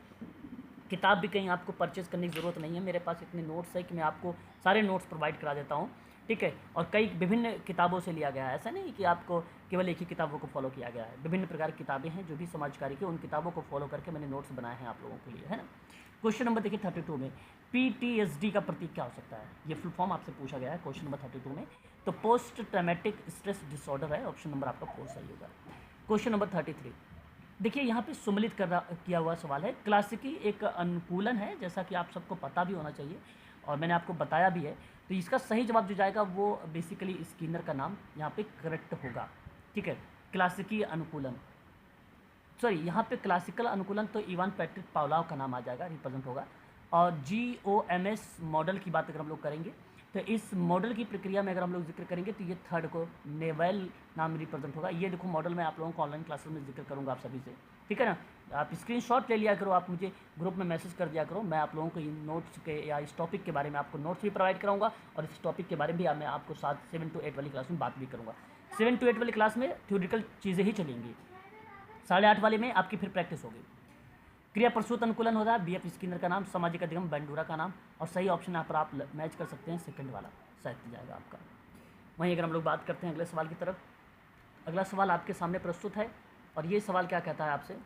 किताब भी कहीं आपको परचेज़ करने की ज़रूरत नहीं है, मेरे पास इतने नोट्स है कि मैं आपको सारे नोट्स प्रोवाइड करा देता हूँ, ठीक है। और कई विभिन्न किताबों से लिया गया है, ऐसा नहीं कि आपको केवल एक ही किताबों को फॉलो किया गया है। विभिन्न प्रकार की किताबें हैं जो भी समाजकारी की, उन किताबों को फॉलो करके मैंने नोट्स बनाए हैं आप लोगों के लिए, है ना। क्वेश्चन नंबर देखिए 32 में PTSD का प्रतीक क्या हो सकता है, ये फुल फॉर्म आपसे पूछा गया है क्वेश्चन नंबर 32 में। तो पोस्ट ट्रॉमेटिक स्ट्रेस डिसऑर्डर है, ऑप्शन नंबर आपका 4 सही होगा। क्वेश्चन नंबर 33 देखिए, यहाँ पे सुमेलित किया हुआ सवाल है। क्लासिकी एक अनुकूलन है, जैसा कि आप सबको पता भी होना चाहिए और मैंने आपको बताया भी है। तो इसका सही जवाब जो जाएगा वो बेसिकली स्किनर का नाम यहाँ पे करेक्ट होगा, ठीक है। क्लासिकी अनुकूलन, सॉरी, यहाँ पे क्लासिकल अनुकूलन तो इवान पैट्रिक पावलोव का नाम आ जाएगा, रिप्रेजेंट होगा। और GOMS मॉडल की बात अगर हम लोग करेंगे तो इस मॉडल की प्रक्रिया में अगर हम लोग जिक्र करेंगे तो ये थर्ड को नेवेल नाम रिप्रेजेंट होगा। ये देखो मॉडल मैं आप लोगों को ऑनलाइन क्लासेस में जिक्र करूँगा आप सभी से, ठीक है ना। आप स्क्रीनशॉट ले लिया करो, आप मुझे ग्रुप में मैसेज कर दिया करो, मैं आप लोगों को इन नोट्स के या इस टॉपिक के बारे में आपको नोट्स भी प्रोवाइड कराऊंगा और इस टॉपिक के बारे में भी मैं आपको 7 to 8 वाली क्लास में बात भी करूँगा। 7 to 8 वाली क्लास में थ्योरेटिकल चीज़ें ही चलेंगी, 8:30 वाले में आपकी फिर प्रैक्टिस होगी। क्रिया प्रसूत अनुकूलन होता है, BF स्किनर का नाम, सामाजिक अधिगम बैंडूरा का नाम, और सही ऑप्शन यहाँ पर आप मैच कर सकते हैं सेकंड वाला, शायद जाएगा आपका। वहीं अगर हम लोग बात करते हैं अगले सवाल की तरफ, अगला सवाल आपके सामने प्रस्तुत है और ये सवाल क्या कहता है आपसे,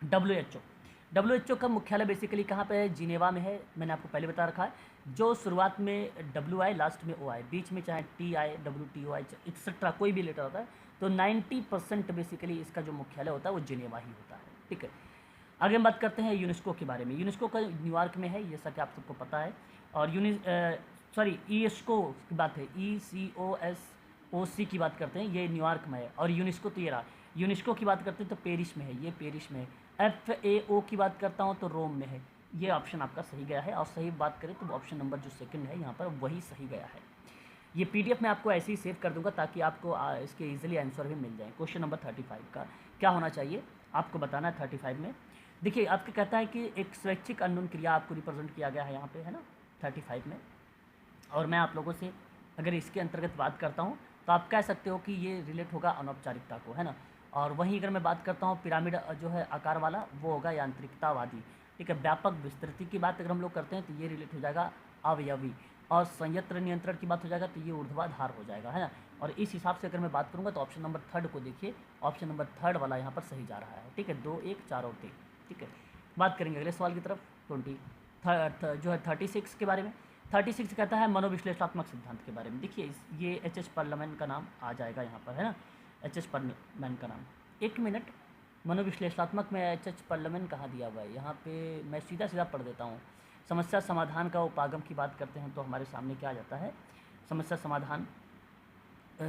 WHO का मुख्यालय बेसिकली कहाँ पे है, जिनेवा में है। मैंने आपको पहले बता रखा है, जो शुरुआत में W आए, लास्ट में O आए, बीच में चाहे T आए, WTO आए, एक्सेट्रा कोई भी लेटर होता है, तो 90% बेसिकली इसका जो मुख्यालय होता है वो जिनेवा ही होता है, ठीक है। आगे हम बात करते हैं यूनेस्को के बारे में। यूनेस्को का न्यूयॉर्क में है, जैसा कि आप सबको पता है। और ईएसको की बात है, ECOSOC की बात करते हैं, ये न्यूयॉर्क में है। और यूनेस्को तो ये रहा, यूनेस्को की बात करते हैं तो पेरिस में है, ये पेरिस में है। FAO की बात करता हूँ तो रोम में है। ये ऑप्शन आपका सही गया है। और सही बात करें तो ऑप्शन नंबर जो सेकंड है यहाँ पर वही सही गया है। ये PDF मैं आपको ऐसे ही सेव कर दूंगा ताकि आपको इसके ईजिली आंसर भी मिल जाए। क्वेश्चन नंबर 35 का क्या होना चाहिए आपको बताना है। 35 में देखिए आपको कहता है कि एक स्वैच्छिक अननोन क्रिया आपको रिप्रेजेंट किया गया है यहाँ पे, है ना, 35 में। और मैं आप लोगों से अगर इसके अंतर्गत बात करता हूँ तो आप कह सकते हो कि ये रिलेट होगा अनौपचारिकता को, है ना। और वहीं अगर मैं बात करता हूँ पिरामिड जो है आकार वाला, वो होगा यांत्रिकतावादी, ठीक है। व्यापक विस्तृति की बात अगर हम लोग करते हैं तो ये रिलेट हो जाएगा अवयवी। और संयंत्र नियंत्रण की बात हो जाएगा तो ये ऊर्ध्वाधर हो जाएगा, है ना। और इस हिसाब से अगर मैं बात करूँगा तो ऑप्शन नंबर 3 को देखिए, ऑप्शन नंबर 3 वाला यहाँ पर सही जा रहा है, ठीक है। 2, 1, 4 और 3, ठीक है। बात करेंगे अगले सवाल की तरफ, 36 के बारे में। 36 कहता है मनोविश्लेषणात्मक सिद्धांत के बारे में। देखिए ये H.H. पर्लमैन का नाम आ जाएगा यहाँ पर, है ना, H.H. पर्लमैन का नाम। एक मिनट, मनोविश्लेषणात्मक में H.H. पर्लमैन कहाँ दिया हुआ है, यहाँ पे मैं सीधा पढ़ देता हूँ। समस्या समाधान का उपागम की बात करते हैं तो हमारे सामने क्या आ जाता है, समस्या समाधान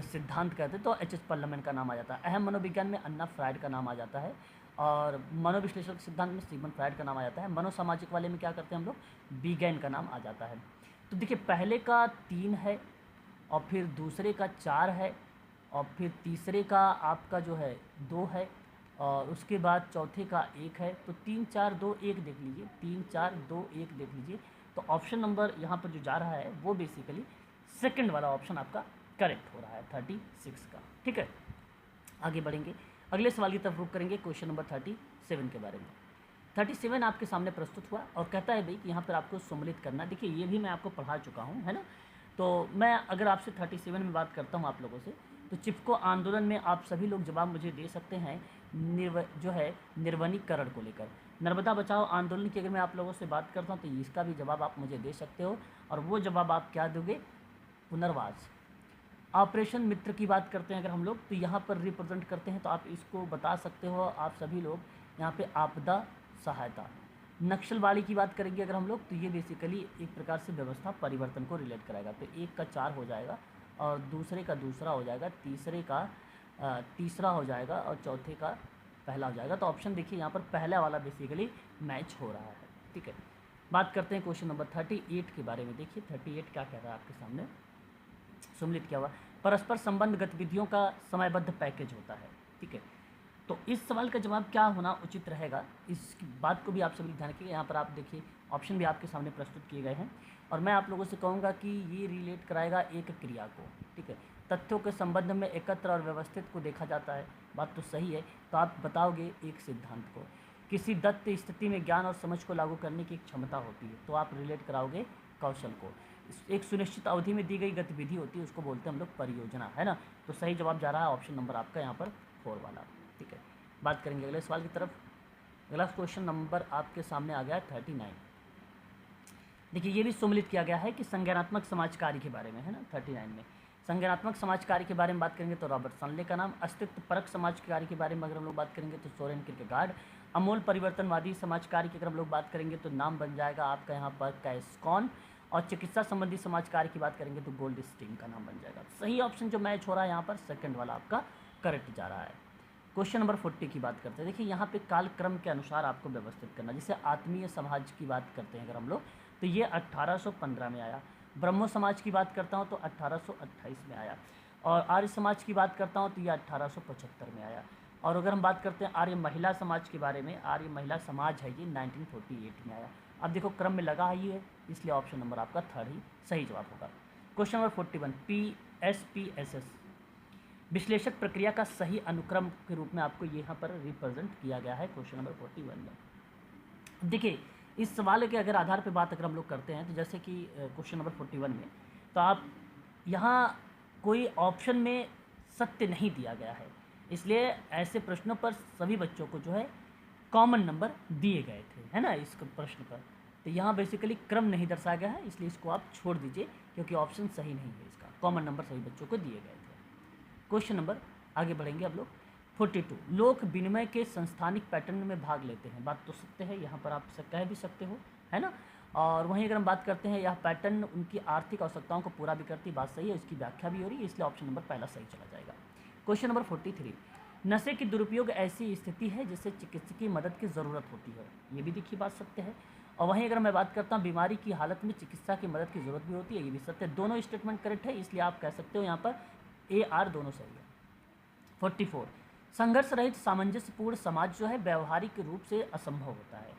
सिद्धांत कहते हैं तो H.H. पर्लमैन का नाम आ जाता है। अहम मनोविज्ञान में अन्ना फ्रायड का नाम आ जाता है। और मनोविश्लेषक सिद्धांत में सिगमंड फ्रायड का नाम आ जाता है। मनोसामाजिक वाले में क्या करते हैं हम लोग, बीगैन का नाम आ जाता है। तो देखिए पहले का 3 है और फिर दूसरे का 4 है और फिर तीसरे का आपका जो है 2 है और उसके बाद चौथे का 1 है। तो 3, 4, 2, 1 देख लीजिए, 3, 4, 2, 1 देख लीजिए। तो ऑप्शन नंबर यहाँ पर जो जा रहा है वो बेसिकली सेकंड वाला ऑप्शन आपका करेक्ट हो रहा है 36 का, ठीक है। आगे बढ़ेंगे, अगले सवाल की तरफ रुख करेंगे, क्वेश्चन नंबर 37 के बारे में। 37 आपके सामने प्रस्तुत हुआ और कहता है भाई कि यहाँ पर आपको सम्मिलित करना। देखिए ये भी मैं आपको पढ़ा चुका हूँ, है ना। तो मैं अगर आपसे 37 में बात करता हूँ आप लोगों से, तो चिपको आंदोलन में आप सभी लोग जवाब मुझे दे सकते हैं जो है निर्वनीकरण को लेकर। नर्मदा बचाओ आंदोलन की अगर मैं आप लोगों से बात करता हूँ तो इसका भी जवाब आप मुझे दे सकते हो, और वो जवाब आप क्या दोगे? पुनर्वास। ऑपरेशन मित्र की बात करते हैं अगर हम लोग, तो यहाँ पर रिप्रेजेंट करते हैं, तो आप इसको बता सकते हो आप सभी लोग यहाँ पे आपदा सहायता। नक्सलवादी की बात करेंगे अगर हम लोग, तो ये बेसिकली एक प्रकार से व्यवस्था परिवर्तन को रिलेट कराएगा, तो एक का 4 हो जाएगा और दूसरे का दूसरा हो जाएगा, तीसरे का तीसरा हो जाएगा और चौथे का पहला हो जाएगा। तो ऑप्शन देखिए यहाँ पर पहला वाला बेसिकली मैच हो रहा है, ठीक है। बात करते हैं क्वेश्चन नंबर 38 के बारे में। देखिए 38 क्या कह रहा है आपके सामने, सम्मिलित किया हुआ परस्पर संबंध गतिविधियों का समयबद्ध पैकेज होता है, ठीक है। तो इस सवाल का जवाब क्या होना उचित रहेगा, इस बात को भी आप सभी ध्यान रखिएगा। यहाँ पर आप देखिए ऑप्शन भी आपके सामने प्रस्तुत किए गए हैं, और मैं आप लोगों से कहूँगा कि ये रिलेट कराएगा एक क्रिया को, ठीक है। तथ्यों के संबंध में एकत्र और व्यवस्थित को देखा जाता है, बात तो सही है। तो आप बताओगे एक सिद्धांत को, किसी दत्त स्थिति में ज्ञान और समझ को लागू करने की क्षमता होती है, तो आप रिलेट कराओगे कौशल को। एक सुनिश्चित अवधि में दी गई गतिविधि होती है, उसको बोलते हैं हम लोग परियोजना, है ना। तो सही जवाब जा रहा है ऑप्शन नंबर आपका यहाँ पर 4 वाला, ठीक है। बात करेंगे अगले सवाल की तरफ। अगला क्वेश्चन नंबर आपके सामने आ गया है 39। देखिए ये भी सम्मिलित किया गया है कि संज्ञानात्मक समाज कार्य के बारे में, है ना। 39 में संज्ञानात्मक समाज कार्य के बारे में बात करेंगे तो रॉबर्ट सनले का नाम। अस्तित्व परक समाज कार्य के बारे में अगर हम लोग बात करेंगे तो सोरेन किरकेगार्ड। अमूल परिवर्तनवादी समाज कार्य की अगर हम लोग बात करेंगे तो नाम बन जाएगा आपका यहाँ पर कैस्कॉन। और चिकित्सा संबंधी समाज कार्य की बात करेंगे तो गोल्ड स्टीन का नाम बन जाएगा। सही ऑप्शन जो मैच हो रहा है यहाँ पर सेकंड वाला आपका करेक्ट जा रहा है। क्वेश्चन नंबर 40 की बात करते हैं। देखिए यहाँ पे कालक्रम के अनुसार आपको व्यवस्थित करना, जैसे आत्मीय समाज की बात करते हैं अगर हम लोग, तो ये 1815 में आया। ब्रह्मो समाज की बात करता हूँ तो 1828 में आया। और आर्य समाज की बात करता हूँ तो ये 1875 में आया। और अगर हम बात करते हैं आर्य महिला समाज के बारे में, आर्य महिला समाज है ये 1948 में आया। अब देखो क्रम में लगा ही है, इसलिए ऑप्शन नंबर आपका 3rd ही सही जवाब होगा। क्वेश्चन नंबर 41 PSPSS विश्लेषक प्रक्रिया का सही अनुक्रम के रूप में आपको यहाँ पर रिप्रेजेंट किया गया है क्वेश्चन नंबर 41 में। देखिए इस सवाल के अगर आधार पर बात अगर हम लोग करते हैं तो जैसे कि क्वेश्चन नंबर 41 में, तो आप यहाँ कोई ऑप्शन में सत्य नहीं दिया गया है, इसलिए ऐसे प्रश्नों पर सभी बच्चों को जो है कॉमन नंबर दिए गए थे, है ना। इस प्रश्न पर तो यहाँ बेसिकली क्रम नहीं दर्शाया गया है, इसलिए इसको आप छोड़ दीजिए क्योंकि ऑप्शन सही नहीं है इसका। कॉमन नंबर सभी बच्चों को दिए गए थे। क्वेश्चन नंबर आगे बढ़ेंगे अब लोग 42 लोक विनिमय के संस्थानिक पैटर्न में भाग लेते हैं, बात तो सत्य है, यहाँ पर आप कह भी सकते हो, है ना। और वहीं अगर हम बात करते हैं यह पैटर्न उनकी आर्थिक आवश्यकताओं को पूरा भी करती, बात सही है, इसकी व्याख्या भी हो रही है, इसलिए ऑप्शन नंबर पहला सही चला जाएगा। क्वेश्चन नंबर 43 नशे की दुरुपयोग ऐसी स्थिति है जिससे चिकित्सकीय मदद की ज़रूरत होती है, ये भी देखिए बात सत्य है। और वहीं अगर मैं बात करता हूँ बीमारी की हालत में चिकित्सा की मदद की ज़रूरत भी होती है, ये भी सत्य है। दोनों स्टेटमेंट करेक्ट है, इसलिए आप कह सकते हो यहाँ पर AR दोनों सही है। 44 संघर्ष रहित सामंजस्यपूर्ण समाज जो है व्यवहारिक रूप से असंभव होता है,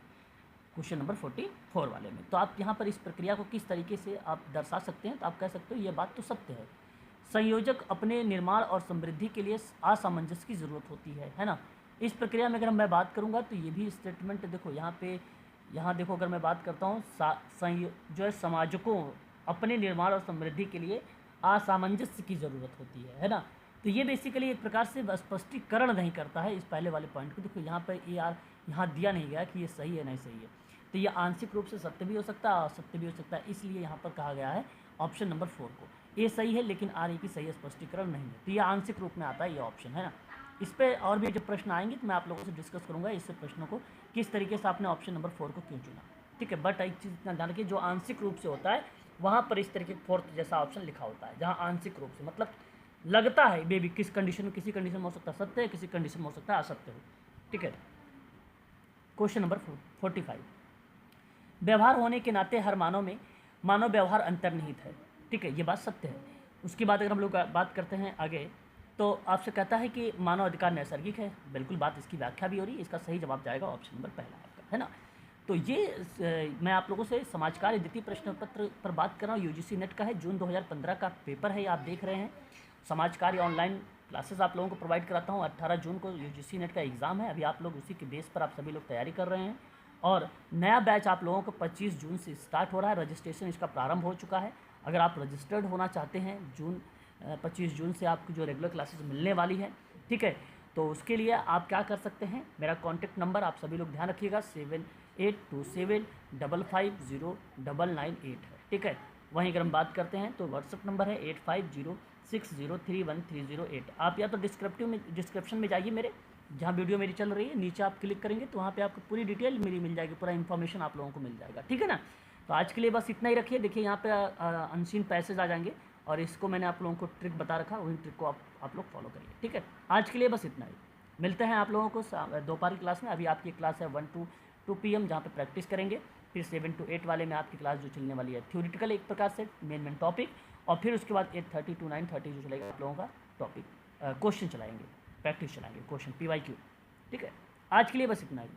क्वेश्चन नंबर 44 वाले में। तो आप यहाँ पर इस प्रक्रिया को किस तरीके से आप दर्शा सकते हैं, तो आप कह सकते हो ये बात तो सत्य है। संयोजक अपने निर्माण और समृद्धि के लिए असामंजस्य की ज़रूरत होती है ना। इस प्रक्रिया में अगर मैं बात करूँगा तो ये भी स्टेटमेंट देखो यहाँ देखो अगर मैं बात करता हूँ जो है समाजकों अपने निर्माण और समृद्धि के लिए असामंजस्य की ज़रूरत होती है ना। तो ये बेसिकली एक प्रकार से स्पष्टीकरण नहीं करता है इस पहले वाले पॉइंट को। देखो यहाँ पर AR यहाँ दिया नहीं गया कि ये सही है नहीं सही है, तो ये आंशिक रूप से सत्य भी हो सकता है और असत्य भी हो सकता है, इसलिए यहाँ पर कहा गया है ऑप्शन नंबर 4 को। ए सही है लेकिन RA की सही स्पष्टीकरण नहीं है, तो ये आंशिक रूप में आता है ये ऑप्शन, है ना। इस पर और भी जब प्रश्न आएंगे तो मैं आप लोगों से डिस्कस करूँगा इस प्रश्नों को किस तरीके से आपने ऑप्शन नंबर 4 को क्यों चुना, ठीक है। बट एक चीज़ इतना ध्यान रखिए, जो आंशिक रूप से होता है वहाँ पर इस तरीके 4th जैसा ऑप्शन लिखा होता है, जहाँ आंशिक रूप से मतलब लगता है बेबी किस कंडीशन में, किसी कंडीशन में हो सकता है सत्य है, किसी कंडीशन में हो सकता है असत्य हो, ठीक है। क्वेश्चन नंबर 45 व्यवहार होने के नाते हर मानव व्यवहार अंतर्निहित है, ठीक है, ये बात सत्य है। उसके बाद अगर हम लोग बात करते हैं आगे तो आपसे कहता है कि मानव अधिकार नैसर्गिक है, बिल्कुल बात इसकी व्याख्या भी हो रही है, इसका सही जवाब जाएगा ऑप्शन नंबर पहला आपका, है ना। तो ये मैं आप लोगों से समाज कार्य द्वितीय प्रश्न पत्र पर बात कर रहा हूँ, UGC नेट का है, जून 2015 का पेपर है, आप देख रहे हैं। समाज कार्य ऑनलाइन क्लासेस आप लोगों को प्रोवाइड कराता हूँ। 18 जून को UGC नेट का एग्ज़ाम है, अभी आप लोग उसी के बेस पर आप सभी लोग तैयारी कर रहे हैं। और नया बैच आप लोगों को 25 जून से स्टार्ट हो रहा है, रजिस्ट्रेशन इसका प्रारंभ हो चुका है। अगर आप रजिस्टर्ड होना चाहते हैं 25 जून से आपको जो रेगुलर क्लासेस मिलने वाली है, ठीक है, तो उसके लिए आप क्या कर सकते हैं, मेरा कॉन्टैक्ट नंबर आप सभी लोग ध्यान रखिएगा 7827550998 है, ठीक है। वहीं अगर हम बात करते हैं तो व्हाट्सअप नंबर है 8506031308। आप या तो डिस्क्रिप्शन में जाइए मेरे, जहाँ वीडियो मेरी चल रही है, नीचे आप क्लिक करेंगे तो वहाँ पे आपको पूरी डिटेल मेरी मिल जाएगी, पूरा इन्फॉर्मेशन आप लोगों को मिल जाएगा, ठीक है ना। तो आज के लिए बस इतना ही रखिए। देखिए यहाँ पे अनसीन पैसेज आ जाएंगे और इसको मैंने आप लोगों को ट्रिक बता रखा, वही ट्रिक को आप लोग फॉलो करिए, ठीक है। आज के लिए बस इतना ही। मिलते हैं आप लोगों को दोपहर की क्लास में। अभी आपकी क्लास है 1 to 2 PM जहाँ पे प्रैक्टिस करेंगे। फिर 7 to 8 वाले में आपकी क्लास जो चलने वाली है थ्योरेटिकल एक प्रकार से मेन टॉपिक, और फिर उसके बाद 8:30 to 9:30 जो चलेगा आप लोगों का टॉपिक क्वेश्चन चलाएंगे, प्रैक्टिस चलाएंगे, क्वेश्चन PYQ, ठीक है। आज के लिए बस इतना ही।